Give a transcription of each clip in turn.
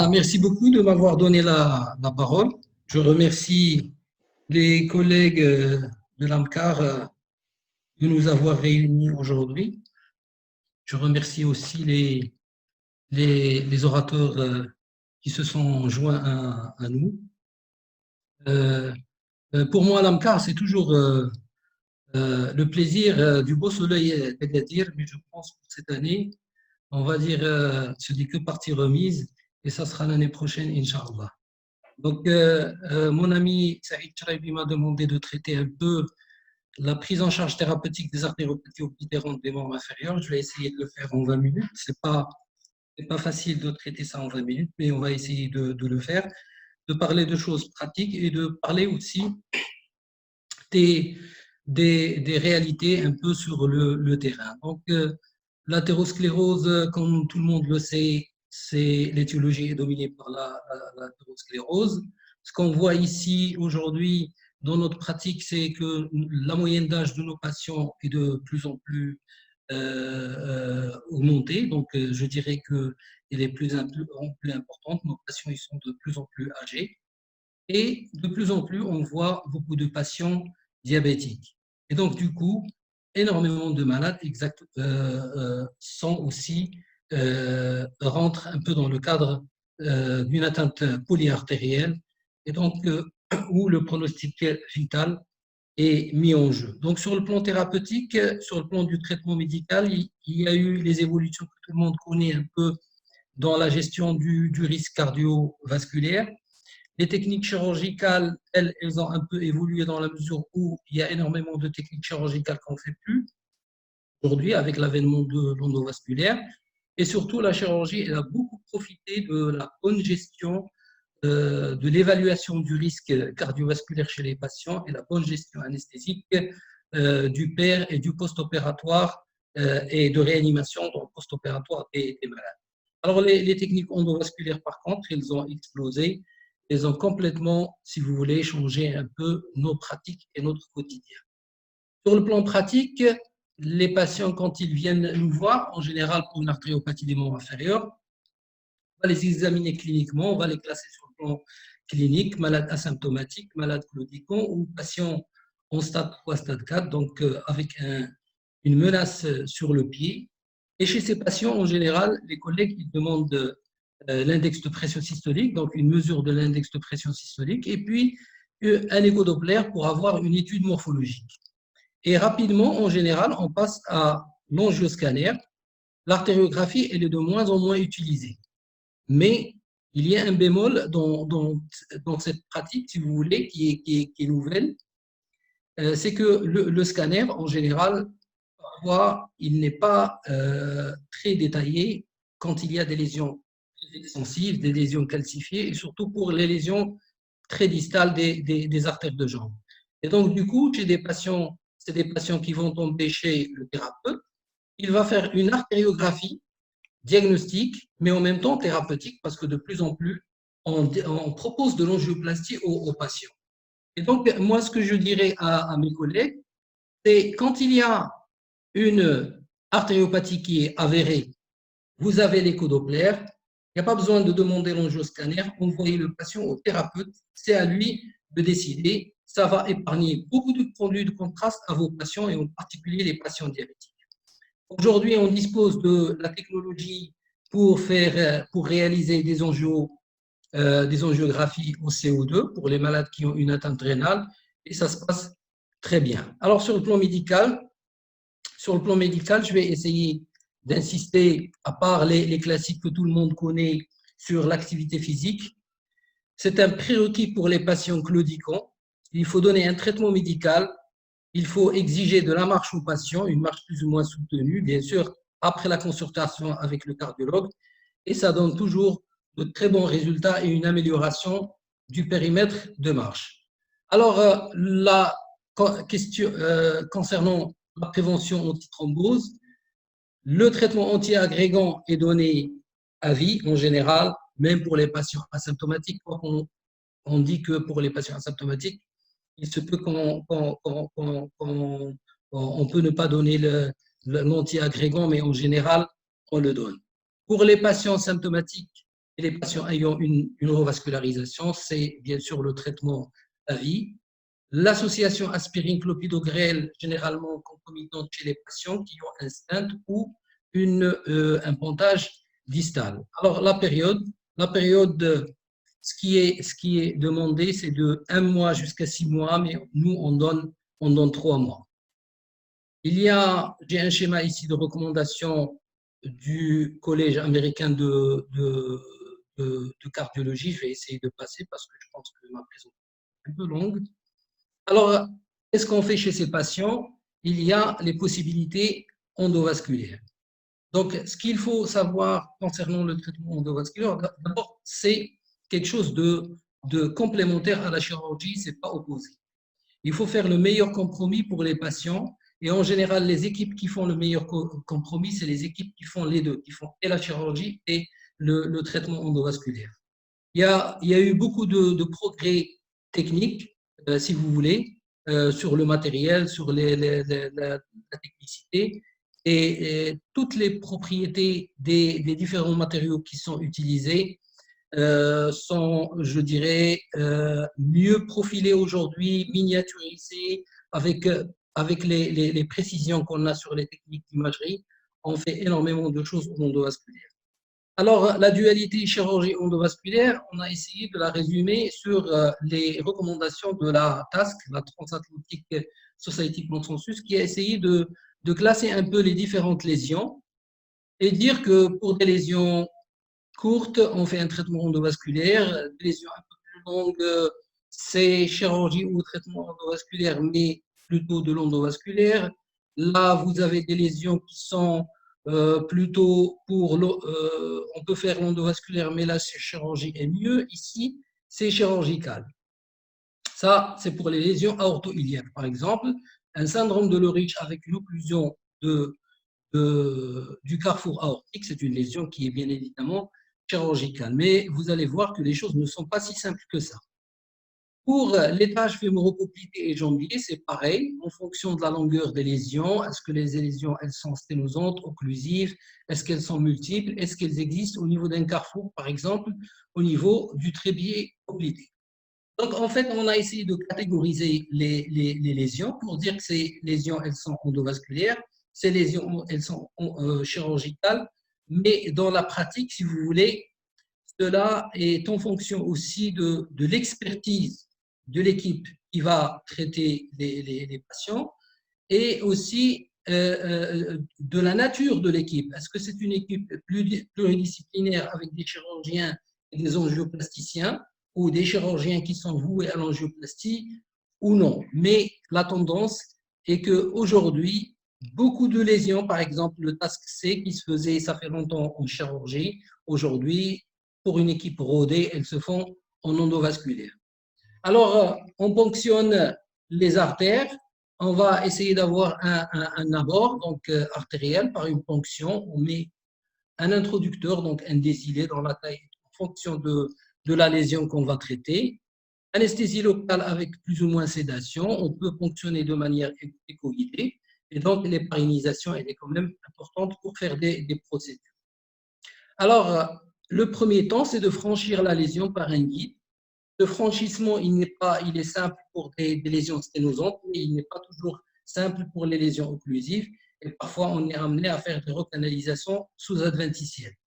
Merci beaucoup de m'avoir donné la parole. Je remercie les collègues de l'AMCAR de nous avoir réunis aujourd'hui. Je remercie aussi les orateurs qui se sont joints à nous. Euh, pour moi, l'AMCAR, c'est toujours le plaisir du beau soleil d'Agadir, mais je pense que cette année, on va dire, ce n'est que partie remise et ça sera l'année prochaine, Inch'Allah. Donc, mon ami Saïd Charabi m'a demandé de traiter un peu la prise en charge thérapeutique des artériopathies oblitérante des membres inférieurs. Je vais essayer de le faire en 20 minutes. C'est pas facile de traiter ça en 20 minutes, mais on va essayer de le faire, de parler de choses pratiques et de parler aussi des, des réalités un peu sur le terrain. Donc, l'athérosclérose, comme tout le monde le sait, c'est l'étiologie est dominée par l'athérosclérose. Ce qu'on voit ici aujourd'hui dans notre pratique, c'est que la moyenne d'âge de nos patients est de plus en plus augmentée. Donc, je dirais qu'elle est plus importante. Nos patients ils sont de plus en plus âgés. Et de plus en plus, on voit beaucoup de patients diabétiques. Et donc, du coup, énormément de malades sont aussi, rentrent un peu dans le cadre d'une atteinte polyartérielle et donc où le pronostic vital est mis en jeu. Donc, sur le plan thérapeutique, sur le plan du traitement médical, il y a eu les évolutions que tout le monde connaît un peu dans la gestion du risque cardiovasculaire. Les techniques chirurgicales, elles ont un peu évolué dans la mesure où il y a énormément de techniques chirurgicales qu'on ne fait plus aujourd'hui avec l'avènement de l'endovasculaire. Et surtout, la chirurgie, elle a beaucoup profité de la bonne gestion de l'évaluation du risque cardiovasculaire chez les patients et la bonne gestion anesthésique du per et du post-opératoire et de réanimation dans le post-opératoire des malades. Alors, les techniques endovasculaires, par contre, elles ont explosé. Elles ont complètement, si vous voulez, changé un peu nos pratiques et notre quotidien. Sur le plan pratique, les patients, quand ils viennent nous voir, en général pour une artériopathie des membres inférieurs, on va les examiner cliniquement, on va les classer sur le plan clinique, malades asymptomatiques, malades claudicants ou patients en stade 3, stade 4, donc avec une menace sur le pied. Et chez ces patients, en général, les collègues ils demandent l'index de pression systolique, donc une mesure de l'index de pression systolique, et puis un écho-doppler pour avoir une étude morphologique. Et rapidement, en général, on passe à l'angioscanner. L'artériographie, elle est de moins en moins utilisée. Mais il y a un bémol dans cette pratique, si vous voulez, qui est nouvelle, c'est que le scanner, en général, parfois, il n'est pas très détaillé quand il y a des lésions extensives, des lésions calcifiées, et surtout pour les lésions très distales des artères de jambe. Et donc, du coup, chez des patients, c'est des patients qui vont tomber chez le thérapeute, il va faire une artériographie diagnostique, mais en même temps thérapeutique, parce que de plus en plus, on propose de l'angioplastie aux patients. Et donc, moi, ce que je dirais à mes collègues, c'est quand il y a une artériopathie qui est avérée, vous avez l'écho-doppler, il n'y a pas besoin de demander l'angioscanner, envoyez le patient au thérapeute, c'est à lui de décider. Ça va épargner beaucoup de produits de contraste à vos patients et en particulier les patients diabétiques. Aujourd'hui, on dispose de la technologie pour réaliser des angiographies au CO2 pour les malades qui ont une atteinte rénale et ça se passe très bien. Alors, sur le plan médical, je vais essayer d'insister, à part les classiques que tout le monde connaît, sur l'activité physique. C'est un prérequis pour les patients claudicants. Il faut donner un traitement médical. Il faut exiger de la marche aux patients, une marche plus ou moins soutenue, bien sûr, après la consultation avec le cardiologue. Et ça donne toujours de très bons résultats et une amélioration du périmètre de marche. Alors, la question concernant la prévention antithrombose, le traitement antiagrégant est donné à vie en général, même pour les patients asymptomatiques. On dit que pour les patients asymptomatiques, il se peut qu'on peut ne pas donner l'antiagrégant, mais en général, on le donne. Pour les patients symptomatiques et les patients ayant une revascularisation, c'est bien sûr le traitement à vie. L'association aspirine-clopidogrel, généralement concomitante chez les patients qui ont un stent ou un pontage distal. Alors, la période, ce qui est demandé, c'est de 1 mois jusqu'à 6 mois, mais nous, on donne 3 mois. J'ai un schéma ici de recommandation du Collège américain de cardiologie. Je vais essayer de passer parce que je pense que ma présentation est un peu longue. Alors, qu'est-ce qu'on fait chez ces patients? Il y a les possibilités endovasculaires. Donc, ce qu'il faut savoir concernant le traitement endovasculaire, d'abord, c'est quelque chose de complémentaire à la chirurgie, ce n'est pas opposé. Il faut faire le meilleur compromis pour les patients. Et en général, les équipes qui font le meilleur compromis, c'est les équipes qui font les deux, qui font et la chirurgie et le traitement endovasculaire. Il y a eu beaucoup de progrès techniques, si vous voulez, sur le matériel, sur la technicité et toutes les propriétés des différents matériaux qui sont utilisés sont, je dirais, mieux profilés aujourd'hui, miniaturisés, avec les précisions qu'on a sur les techniques d'imagerie. On fait énormément de choses au endovasculaire. Alors, la dualité chirurgie endovasculaire, on a essayé de la résumer sur les recommandations de la TASC, la Transatlantic Society Consensus, qui a essayé de classer un peu les différentes lésions et dire que pour des lésions courtes, on fait un traitement endovasculaire, des lésions un peu plus longues, c'est chirurgie ou traitement endovasculaire, mais plutôt de l'endovasculaire. Là, vous avez des lésions qui sont plutôt on peut faire l'endovasculaire, mais la chirurgie est mieux. Ici, c'est chirurgical. Ça, c'est pour les lésions aorto-iliaques. Par exemple, un syndrome de Lorich avec une occlusion du carrefour aortique, c'est une lésion qui est bien évidemment chirurgicale. Mais vous allez voir que les choses ne sont pas si simples que ça. Pour les tâches fémoropoplitées et jambiers, c'est pareil, en fonction de la longueur des lésions. Est-ce que les lésions, elles sont sténosantes, occlusives? Est-ce qu'elles sont multiples? Est-ce qu'elles existent au niveau d'un carrefour, par exemple, au niveau du trépied poplité? Donc, en fait, on a essayé de catégoriser les lésions pour dire que ces lésions, elles sont endovasculaires, ces lésions, elles sont chirurgicales, mais dans la pratique, si vous voulez, cela est en fonction aussi de l'expertise de l'équipe qui va traiter les patients et aussi de la nature de l'équipe. Est-ce que c'est une équipe pluridisciplinaire avec des chirurgiens et des angioplasticiens ou des chirurgiens qui sont voués à l'angioplastie ou non? Mais la tendance est qu'aujourd'hui, beaucoup de lésions, par exemple le TASC-C qui se faisait, ça fait longtemps en chirurgie, aujourd'hui, pour une équipe rodée, elles se font en endovasculaire. Alors, on ponctionne les artères. On va essayer d'avoir un abord donc, artériel par une ponction. On met un introducteur, donc un désilé dans la taille en fonction de la lésion qu'on va traiter. Anesthésie locale avec plus ou moins sédation. On peut ponctionner de manière écoguidée. Et donc, l'héparinilisation, elle est quand même importante pour faire des procédures. Alors, le premier temps, c'est de franchir la lésion par un guide. Le franchissement, il est simple pour des lésions sténosantes, mais il n'est pas toujours simple pour les lésions occlusives. Et parfois, on est amené à faire des recanalisations sous-adventicielles.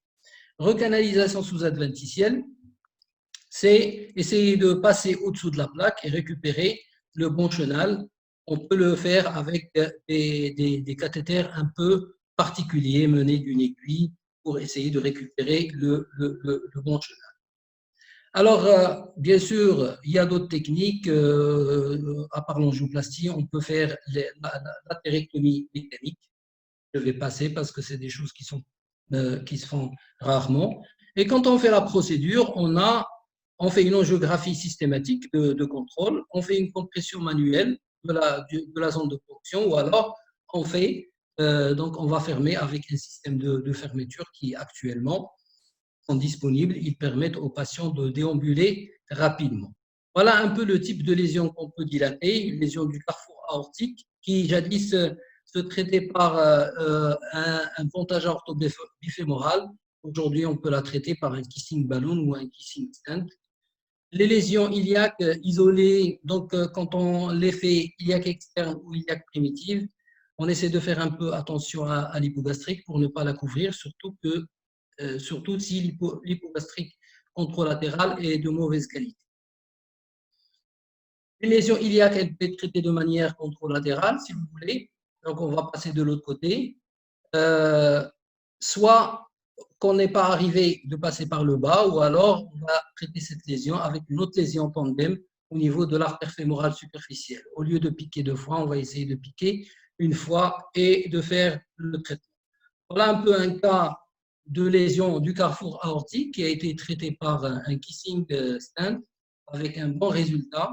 Recanalisation sous-adventicielle, c'est essayer de passer au-dessous de la plaque et récupérer le bon chenal. On peut le faire avec des cathéters un peu particuliers menés d'une aiguille pour essayer de récupérer le bon chenal. Alors, bien sûr, il y a d'autres techniques. À part l'angioplastie, on peut faire l'aptérectomie mécanique. Je vais passer parce que c'est des choses qui se font rarement. Et quand on fait la procédure, on fait une angiographie systématique de contrôle, on fait une compression manuelle de la zone de ponction, ou alors donc on va fermer avec un système de fermeture qui actuellement sont disponibles, ils permettent aux patients de déambuler rapidement. Voilà un peu le type de lésion qu'on peut dilater, une lésion du carrefour aortique qui jadis se traitait par un pontage aortobifémoral. Aujourd'hui, on peut la traiter par un kissing balloon ou un kissing stent. Les lésions iliaques isolées, donc quand on les fait iliaque externe ou iliaque primitive, on essaie de faire un peu attention à l'hypogastrique pour ne pas la couvrir, surtout si l'hypogastrique contralatérale est de mauvaise qualité. Une lésion iliaque, elle peut être traitée de manière contralatérale, si vous voulez. Donc, on va passer de l'autre côté. Soit qu'on n'est pas arrivé de passer par le bas, ou alors on va traiter cette lésion avec une autre lésion tandem au niveau de l'artère fémorale superficielle. Au lieu de piquer 2 fois, on va essayer de piquer 1 fois et de faire le traitement. Voilà un peu un cas de lésion du carrefour aortique qui a été traité par un kissing stent avec un bon résultat.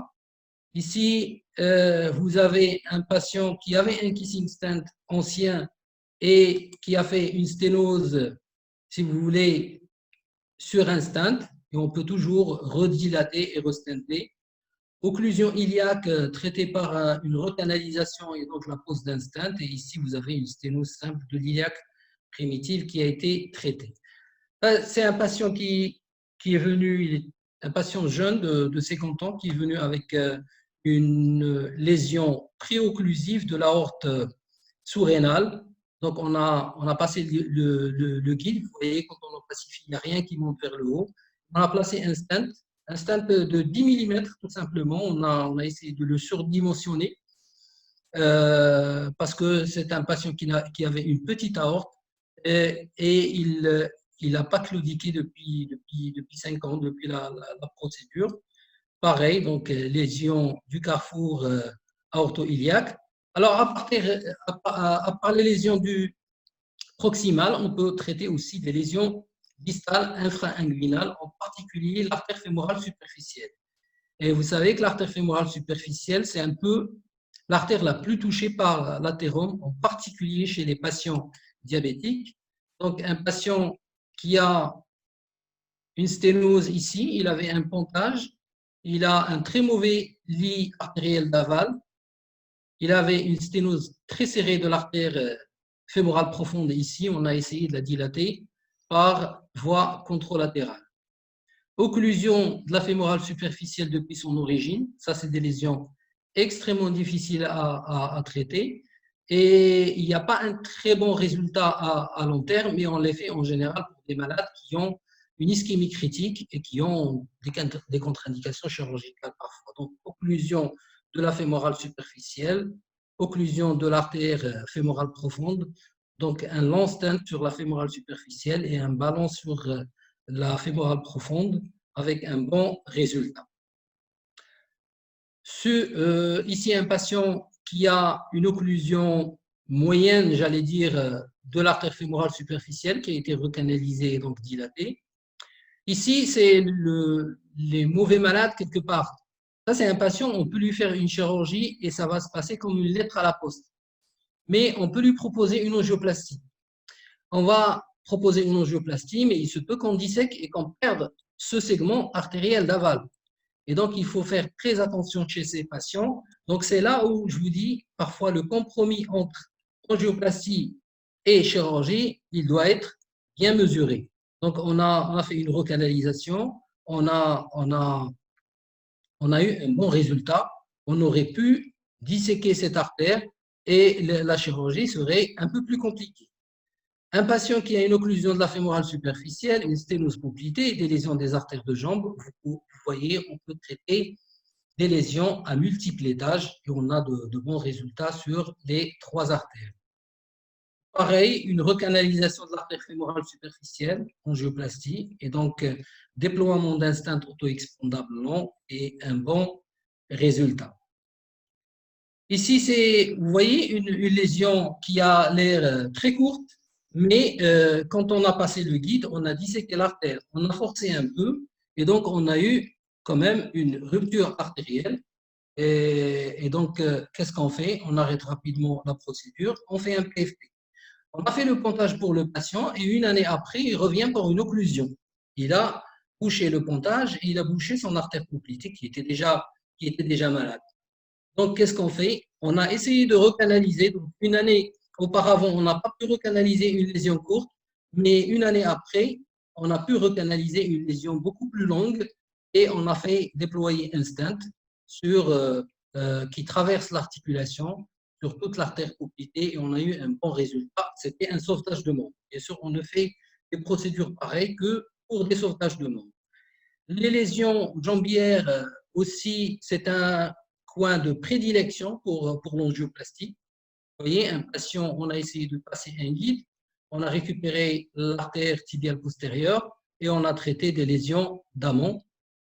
Ici, vous avez un patient qui avait un kissing stent ancien et qui a fait une sténose, si vous voulez, sur un stent, et on peut toujours redilater et restenter. Occlusion iliaque traitée par une recanalisation et donc la pose d'un stent, et ici vous avez une sténose simple de l'iliaque primitive qui a été traitée. C'est un patient qui est venu, il est un patient jeune de 50 ans qui est venu avec une lésion préocclusive de l'aorte sous-rénale. Donc, on a passé le guide. Vous voyez, quand on en pacifie, il n'y a rien qui monte vers le haut. On a placé un stent de 10 mm tout simplement. On a essayé de le surdimensionner parce que c'est un patient qui avait une petite aorte et il n'a pas claudiqué depuis 5 ans, depuis la procédure. Pareil, donc lésion du carrefour aorto-iliaque. Alors, à part les lésions du proximal, on peut traiter aussi des lésions distales infra-inguinales, en particulier l'artère fémorale superficielle. Et vous savez que l'artère fémorale superficielle, c'est un peu l'artère la plus touchée par l'athérome, en particulier chez les patients diabétiques. Donc, un patient qui a une sténose ici, il avait un pontage, il a un très mauvais lit artériel d'aval, il avait une sténose très serrée de l'artère fémorale profonde ici, on a essayé de la dilater par voie contralatérale. Occlusion de la fémorale superficielle depuis son origine, ça c'est des lésions extrêmement difficiles à traiter et il n'y a pas un très bon résultat à long terme, mais on les fait en général pour des malades qui ont une ischémie critique et qui ont des contre-indications chirurgicales parfois. Donc, occlusion de la fémorale superficielle, occlusion de l'artère fémorale profonde, donc un long stent sur la fémorale superficielle et un ballon sur la fémorale profonde avec un bon résultat. Ici, un patient qui a une occlusion moyenne, j'allais dire, de l'artère fémorale superficielle qui a été recanalisée et donc dilatée. Ici, c'est les mauvais malades quelque part. Ça, c'est un patient, on peut lui faire une chirurgie et ça va se passer comme une lettre à la poste. Mais on peut lui proposer une angioplastie. On va proposer une angioplastie, mais il se peut qu'on dissèque et qu'on perde ce segment artériel d'aval. Et donc, il faut faire très attention chez ces patients. Donc, c'est là où je vous dis, parfois, le compromis entre angioplastie et chirurgie, il doit être bien mesuré. Donc, on a fait une recanalisation, on a eu un bon résultat. On aurait pu disséquer cette artère et la chirurgie serait un peu plus compliquée. Un patient qui a une occlusion de la fémorale superficielle, une sténose poplitée, des lésions des artères de jambes, vous voyez, on peut traiter des lésions à multiples étages et on a de bons résultats sur les 3 artères. Pareil, une recanalisation de l'artère fémorale superficielle, angioplastie, et donc déploiement d'un stent auto-expandable long et un bon résultat. Ici, vous voyez une lésion qui a l'air très courte, mais quand on a passé le guide, on a disséqué l'artère, on a forcé un peu, et donc on a eu quand même une rupture artérielle. Et donc, qu'est-ce qu'on fait? On arrête rapidement la procédure, on fait un PFP. On a fait le pontage pour le patient et 1 année après, il revient pour une occlusion. Il a bouché le pontage et il a bouché son artère poplitée qui était déjà malade. Donc, qu'est-ce qu'on fait? On a essayé de recanaliser. Donc, 1 année auparavant, on n'a pas pu recanaliser une lésion courte. Mais une année après, on a pu recanaliser une lésion beaucoup plus longue et on a fait déployer un stent qui traverse l'articulation sur toute l'artère poplitée et on a eu un bon résultat. C'était un sauvetage de membre. Bien sûr, on ne fait des procédures pareilles que pour des sauvetages de membres. Les lésions jambières aussi, c'est un coin de prédilection pour l'angioplastie. Vous voyez, un patient, on a essayé de passer un guide, on a récupéré l'artère tibiale postérieure et on a traité des lésions d'amont.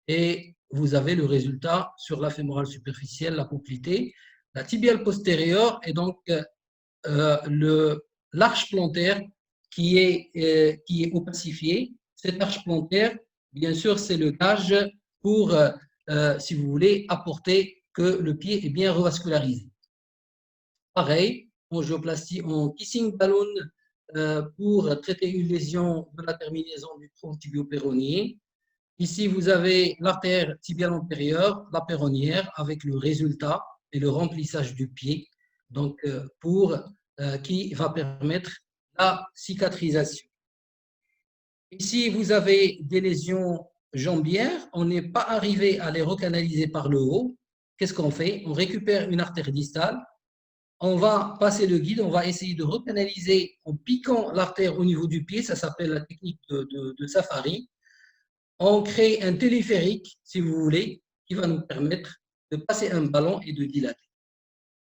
Et vous avez le résultat sur la fémorale superficielle, la poplitée. La tibiale postérieure est donc l'arche plantaire qui est opacifiée. Cette arche plantaire, bien sûr, c'est le gage pour, si vous voulez, apporter que le pied est bien revascularisé. Pareil, angioplastie en kissing balloon pour traiter une lésion de la terminaison du tronc tibio-péronien. Ici, vous avez l'artère tibiale antérieure, la péronnière, avec le résultat et le remplissage du pied, donc qui va permettre la cicatrisation. Ici, vous avez des lésions jambières. On n'est pas arrivé à les recanaliser par le haut. Qu'est-ce qu'on fait? On récupère une artère distale. On va passer le guide. On va essayer de recanaliser en piquant l'artère au niveau du pied. Ça s'appelle la technique de Safari. On crée un téléphérique, si vous voulez, qui va nous permettre de passer un ballon et de dilater.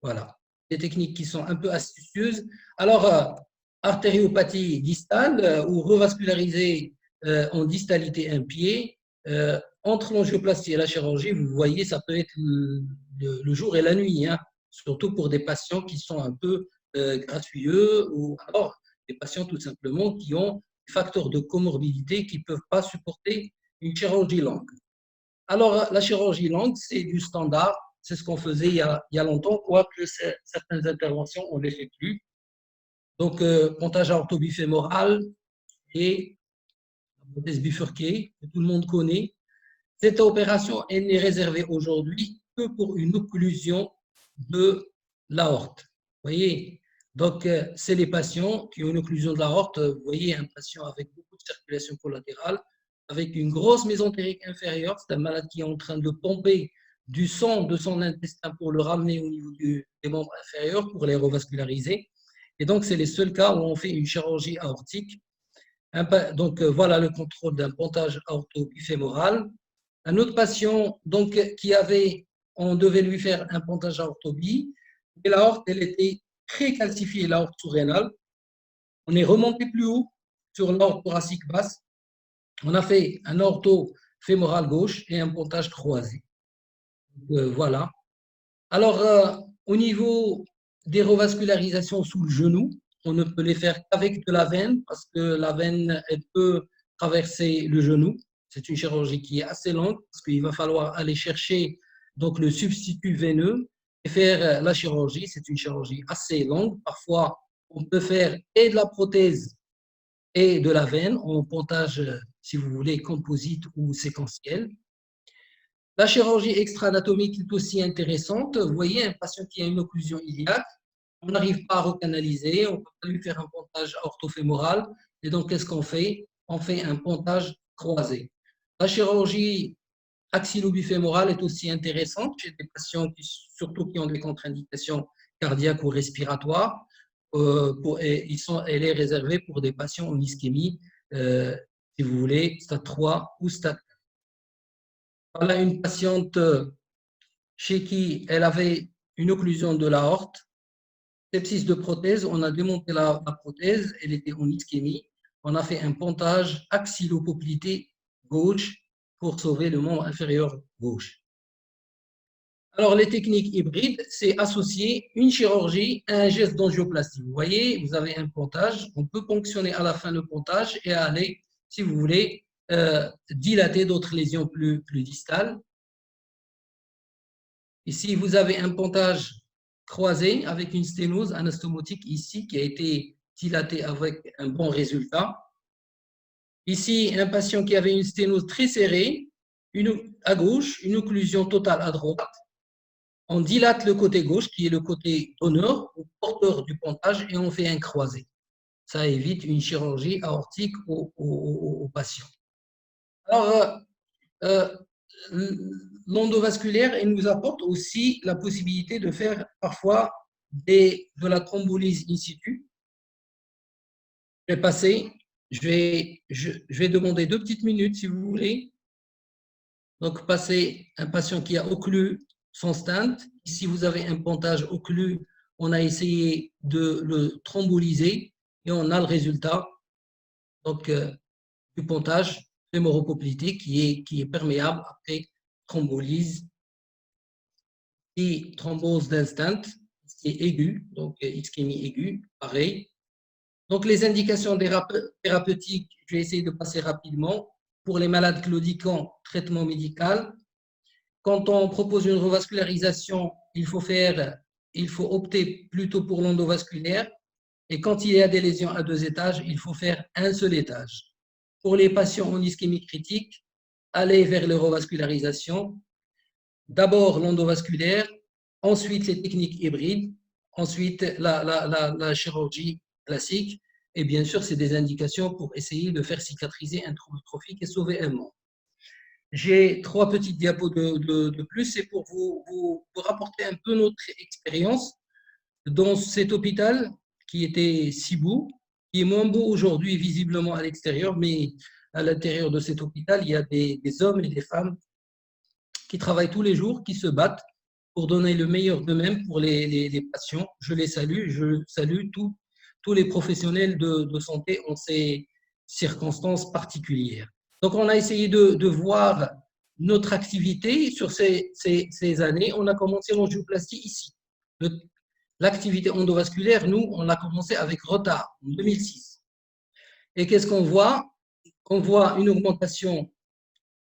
Voilà. Des techniques qui sont un peu astucieuses. Alors, artériopathie distale ou revasculariser en distalité un pied, entre l'angioplastie et la chirurgie, vous voyez, ça peut être le jour et la nuit, hein, surtout pour des patients qui sont un peu grassouilleux ou alors des patients tout simplement qui ont des facteurs de comorbidité qui ne peuvent pas supporter une chirurgie longue. Alors, la chirurgie longue, c'est du standard. C'est ce qu'on faisait il y a longtemps, quoique certaines interventions, on ne les fait plus. Donc, pontage aortobifémoral et la prothèse bifurquée, que tout le monde connaît. Cette opération, elle n'est réservée aujourd'hui que pour une occlusion de l'aorte. Vous voyez? Donc, c'est les patients qui ont une occlusion de l'aorte. Vous voyez, un patient avec beaucoup de circulation collatérale, avec une grosse mésentérique inférieure. C'est un malade qui est en train de pomper du sang de son intestin pour le ramener au niveau des membres inférieurs pour les revasculariser. Et donc, c'est les seuls cas où on fait une chirurgie aortique. Donc, voilà le contrôle d'un pontage aortobifémoral. Un autre patient donc, on devait lui faire un pontage aortobie, et l'aorte, elle était très calcifiée, l'aorte sous-rénale. On est remonté plus haut sur l'aorte thoracique basse. On a fait un ortho fémoral gauche et un pontage croisé. Voilà. Alors, au niveau des revascularisations sous le genou, on ne peut les faire qu'avec de la veine parce que la veine, elle peut traverser le genou. C'est une chirurgie qui est assez longue parce qu'il va falloir aller chercher donc, le substitut veineux et faire la chirurgie. C'est une chirurgie assez longue. Parfois, on peut faire et de la prothèse et de la veine en pontage, si vous voulez, composite ou séquentiel. La chirurgie extra-anatomique est aussi intéressante. Vous voyez, un patient qui a une occlusion iliaque, on n'arrive pas à recanaliser, on ne peut pas lui faire un pontage orthofémoral. Et donc, qu'est-ce qu'on fait? On fait un pontage croisé. La chirurgie axillo-bifémorale est aussi intéressante chez des patients surtout qui ont des contre-indications cardiaques ou respiratoires. Elle est réservée pour des patients en ischémie, si vous voulez, stade 3 ou stade 4. Voilà une patiente chez qui elle avait une occlusion de l'aorte, sepsis de prothèse, on a démonté la prothèse, elle était en ischémie, on a fait un pontage axillopoplité gauche pour sauver le membre inférieur gauche. Alors, les techniques hybrides, c'est associer une chirurgie à un geste d'angioplastie. Vous voyez, vous avez un pontage, on peut ponctionner à la fin le pontage et aller, si vous voulez, dilater d'autres lésions plus distales. Ici, vous avez un pontage croisé avec une sténose anastomotique ici qui a été dilatée avec un bon résultat. Ici, un patient qui avait une sténose très serrée, à gauche, une occlusion totale à droite. On dilate le côté gauche, qui est le côté donneur ou porteur du pontage, et on fait un croisé. ça évite une chirurgie aortique aux patients. Alors, l'endovasculaire, il nous apporte aussi la possibilité de faire parfois de la thrombolyse in situ. Je vais passer, je vais demander 2 petites minutes si vous voulez. Donc, passer un patient qui a occlu son stent. Si vous avez un pontage occlu, on a essayé de le thrombolyser et on a le résultat donc, du pontage fémoropoplitique qui est perméable après thrombolyse et thrombose d'un stent, qui est aiguë, donc ischémie aiguë, pareil. Donc, les indications thérapeutiques, je vais essayer de passer rapidement. Pour les malades claudicants, traitement médical. Quand on propose une revascularisation, il faut opter plutôt pour l'endovasculaire. Et quand il y a des lésions à 2 étages, il faut faire un seul étage. Pour les patients en ischémie critique, allez vers la revascularisation. D'abord l'endovasculaire, ensuite les techniques hybrides, ensuite la chirurgie classique. Et bien sûr, c'est des indications pour essayer de faire cicatriser un trouble trophique et sauver un membre. J'ai 3 petites diapos de plus, c'est pour vous rapporter un peu notre expérience dans cet hôpital qui était si beau, qui est moins beau aujourd'hui visiblement à l'extérieur, mais à l'intérieur de cet hôpital, il y a des hommes et des femmes qui travaillent tous les jours, qui se battent pour donner le meilleur d'eux-mêmes pour les patients. Je les salue, je salue tous les professionnels de santé en ces circonstances particulières. Donc, on a essayé de voir notre activité sur ces années. On a commencé l'angioplastie ici. L'activité endovasculaire, nous, on l'a commencé avec retard, en 2006. Et qu'est-ce qu'on voit? On voit une augmentation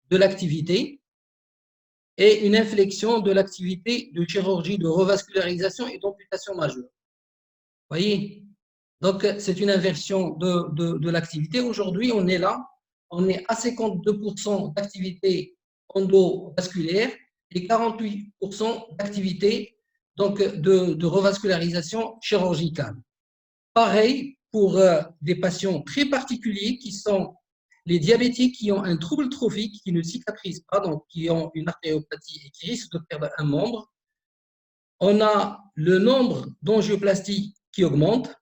de l'activité et une inflexion de l'activité de chirurgie de revascularisation et d'amputation majeure. Vous voyez? Donc, c'est une inversion de l'activité. Aujourd'hui, on est là, on est à 52% d'activité endovasculaire et 48% d'activité donc de revascularisation chirurgicale. Pareil pour des patients très particuliers qui sont les diabétiques qui ont un trouble trophique, qui ne cicatrisent pas, donc qui ont une artériopathie et qui risquent de perdre un membre. On a le nombre d'angioplasties qui augmente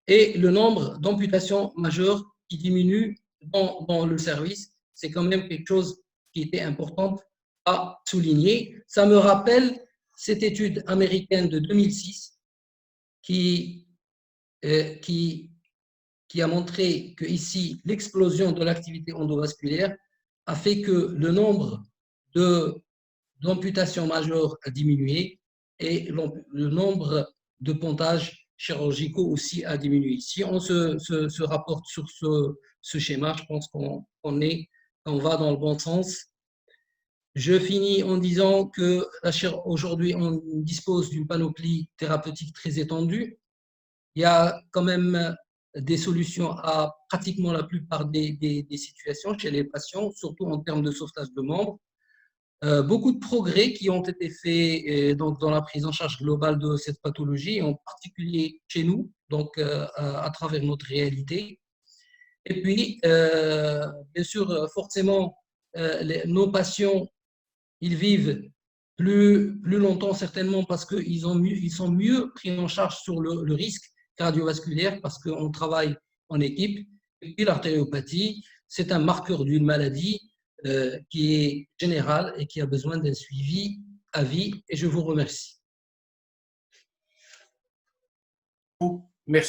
et le nombre d'amputations majeures qui diminue dans le service. C'est quand même quelque chose qui était important à souligner. Ça me rappelle cette étude américaine de 2006 qui a montré que ici l'explosion de l'activité endovasculaire a fait que le nombre d'amputations majeures a diminué et le nombre de pontages chirurgicaux aussi a diminué. Si on se rapporte sur ce schéma, je pense qu'on va dans le bon sens. Je finis en disant qu'aujourd'hui, on dispose d'une panoplie thérapeutique très étendue. Il y a quand même des solutions à pratiquement la plupart des situations chez les patients, surtout en termes de sauvetage de membres. Beaucoup de progrès qui ont été faits donc, dans la prise en charge globale de cette pathologie, en particulier chez nous, donc à travers notre réalité. Et puis, bien sûr, forcément, nos patients, ils vivent plus longtemps certainement parce qu'ils sont mieux pris en charge sur le risque cardiovasculaire parce qu'on travaille en équipe. Et puis l'artériopathie, c'est un marqueur d'une maladie qui est générale et qui a besoin d'un suivi à vie. Et je vous remercie.